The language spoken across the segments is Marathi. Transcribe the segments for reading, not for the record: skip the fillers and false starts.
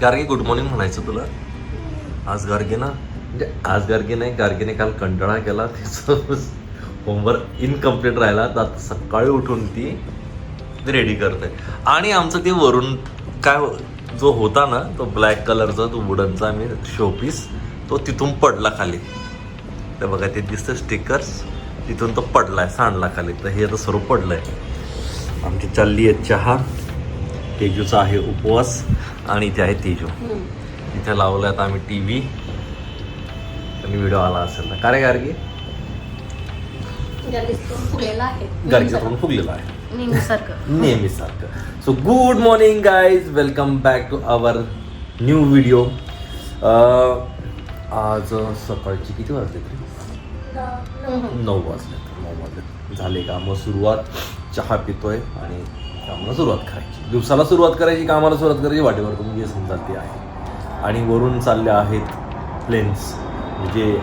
गार्गे गुड मॉर्निंग म्हणायचं तुला. आज गार्गे ना म्हणजे आज गार्गे नाही, गार्गेने काल कंटाळा केला, तिचं होमवर्क इनकम्प्लीट राहिला, तर आता सकाळी उठून ती रेडी करते. आणि आमचं ते वरून काय जो होता ना तो ब्लॅक कलरचा तो वुडनचा मी शोपीस तो तिथून पडला खाली. तर बघा ते दिसतं स्टिकर्स, तिथून तो पडलाय, सांडला खाली. तर हे आता सर्व पडलंय. आमची चालली आहे चहा, तेजूचा आहे उपवास आणि इथे आहे तेजू. इथे लावलाय आता आम्ही टी व्ही आणि व्हिडिओ आला असेल ना. का रे गार्गी? गार्गीतून फुगलेला आहे नेहमीसारखं. So good morning guys, welcome back to our new video. आज सकाळची किती वाजले तरी 9 वाजले झाले. कामं सुरुवात, चहा पितोय आणि कामाला सुरुवात करायची. दिवसाला सुरुवात करायची, कामाला सुरुवात करायची, वाटेवर तुम्ही जे समजा ते आहे. आणि वरून चालले आहेत प्लेन्स, म्हणजे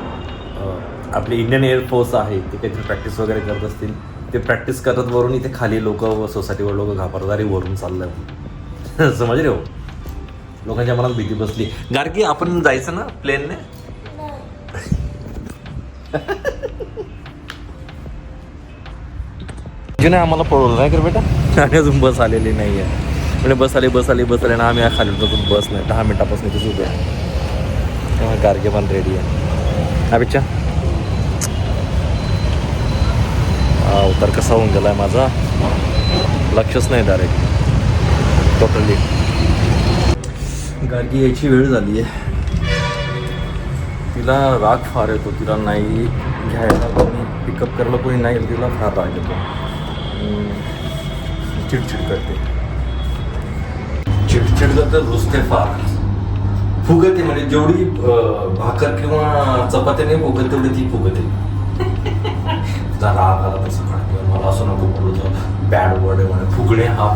आपले इंडियन एअरफोर्स आहे ते काहीतरी प्रॅक्टिस वगैरे करत असतील. ते प्रॅक्टिस करत वरून इथे खाली लोक, सोसायटीवर लोक घाबरदारी वरून चाललंय. समज रे हो, लोकांच्या मनात भीती बसली. गार्गी आपण जायचं ना प्लेनने? जिने आम्हाला पळवलं नाही कर बेटा. आणि अजून बस आलेली नाही आहे. म्हणजे बस आली ना, आम्ही खाली अजून बस नाही. 10 मिनिटापासून इथेच उभे आहे. तेव्हा गार्गे पण रेडी आहे. अपेक्षा उतार कसा होऊन गेला आहे माझा, लक्षच नाही डायरेक्ट टोटली. गार्गी यायची वेळ झाली आहे. तिला राग फार येतो, तिला नाही घ्यायला कोणी, पिकअप करायला कोणी नाही, तिला फार राग येतो. चिडचिड करते, चिडचिड करते, रुसते फार, फुगते. म्हणजे जेवढी भाकर किंवा चपात्याने फुगत तेवढी ती फुगते. तिचा राग आला तसं काढते, मला असं नको बोलू, बॅड वर्ड आहे म्हणे. फुगणे हा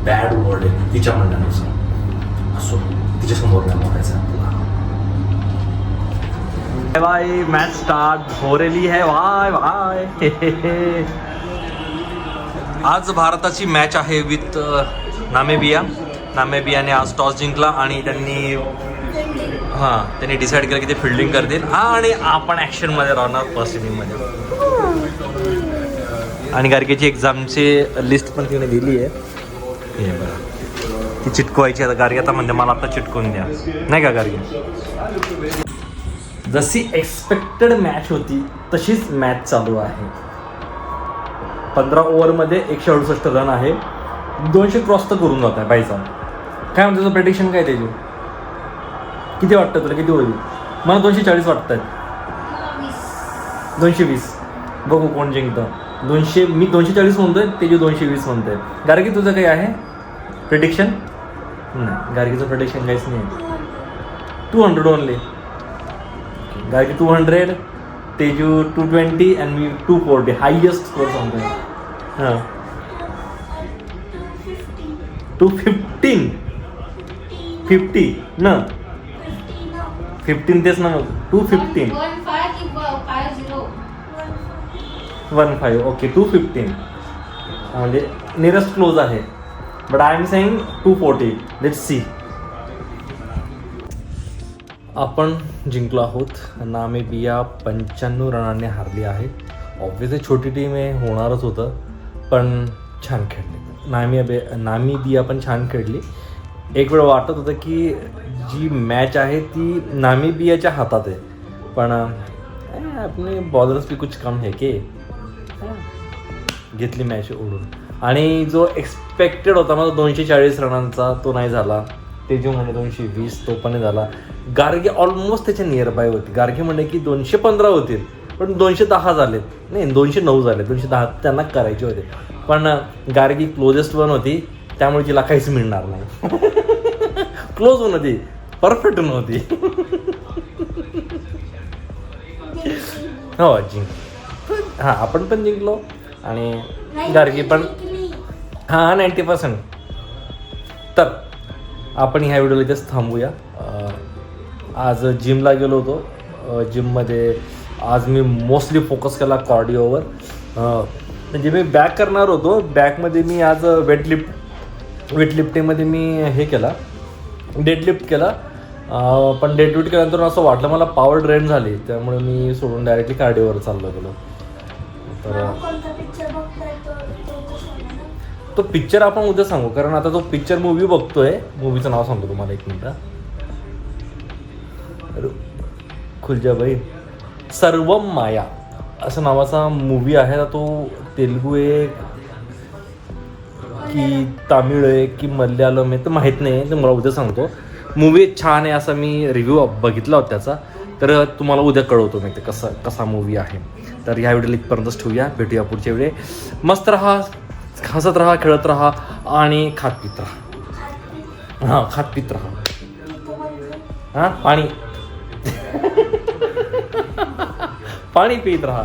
बॅड वर्ड आहे तिच्या म्हणण्यानुसार. असो, तिच्यासमोर नाही बोलायचं आपल्याला. भाई मॅच स्टार्ट हो रही है भाई. आज भारताची मॅच आहे विथ नामेबियाने आज टॉस जिंकला आणि त्यांनी डिसाईड केलं की ते फिल्डिंग करतील आणि आपण ॲक्शनमध्ये राहणार फर्स्ट इनिंगमध्ये. आणि गार्गेची एक्झामची लिस्ट पण तिने दिली आहे. हे बघा, ती चिटकवायची. आता गार्गे आता म्हणते मला आता चिटकवून द्या, नाही का गार्गे? जशी एक्सपेक्टेड मॅच होती तशीच मॅच चालू आहे. 15 ओव्हरमध्ये 168 रन आहे. 200 क्रॉस तर करून जात आहे बाईचा. काय म्हणतो तुझं प्रेडिक्शन काय त्याची? किती वाटतं तुला, किती होईल? मला 240 वाटत आहेत. 220. बघू कोण जिंकतं. मी 240 म्हणतोय, तेजू 220 म्हणतोय. गार्गी तुझं काही आहे प्रेडिक्शन? नाही, गार्गीचं प्रेडिक्शन काहीच नाही. 200 ओनली. गार्गी 200, तेजू 220 आणि मी 240. हायएस्ट स्कोर सांगतोय. हां, 215. 50 ना, 15 तेच ना. मग 215 15. ओके, 215 म्हणजे नियरेस्ट क्लोज आहे. But I am saying 240. Let's see. आपण जिंकलो आहोत. नामेबिया 95 रनांनी हारली आहे. ऑब्व्हियसली छोटी टीम आहे, होणारच होतं, पण छान खेळली. नामीबिया पण छान खेळली. एक वेळ वाटत होतं की जी मॅच आहे ती नामीबियाच्या हातात आहे, पण आपले बॉलर्स भी कुछ कम है के. घेतली मॅच ओढून. आणि जो एक्सपेक्टेड होता माझा 240 रनांचा तो नाही झाला. तेजू म्हणे 220, तो पण नाही झाला. गार्गे ऑलमोस्ट त्याच्या नियर बाय होती. गार्गे म्हणे की 215 होतील, पण 210 झालेत. नाही, 209 झाले. 210 त्यांना करायचे होते, पण गार्गी क्लोजेस्ट वन होती, त्यामुळे तिला काहीच मिळणार नाही. क्लोज वन होती, परफेक्ट नव्हती. हो, हां, आपण पण जिंकलो आणि गार्गी पण. हां, 90%. तर आपण ह्या व्हिडिओला इथेच थांबूया. आज जिमला गेलो होतो. जिममध्ये आज मी मोस्टली फोकस केला कार्डिओवर. म्हणजे मी बॅक करणार होतो. बॅकमध्ये मी आज वेटलिफ्टिंगमध्ये मी हे केला, डेडलिफ्ट केलं. पण डेडलिफ्ट केल्यानंतर असं वाटलं मला पॉवर ड्रेन झाली, त्यामुळे मी सोडून डायरेक्टली कार्डिओवर चाललो गेलो. तर तो पिक्चर आपण उद्या सांगू, कारण आता तो पिक्चर मूवी बघतोय. मूवीचं नाव सांगतो तुम्हाला, एक मिनिट. खुलजाबाई, सर्वम माया असं नावाचा मूवी आहे. तो तेलुगू आहे की तामिळ आहे की मल्याळम आहे तर माहीत नाही, ते मला उद्या सांगतो. मूवी छान आहे असा मी रिव्ह्यू बघितला होता त्याचा, तर तुम्हाला उद्या कळवतो मी ते कसा मूवी आहे. तर ह्या व्हिडिओला इथपर्यंतच ठेवूया, भेटूया पुढच्या वेळी. मस्त राहा, हसत राहा, खेळत राहा आणि खात पित राहा. हां, खात पित राहा. हां, पाणी पाणी पित राहा.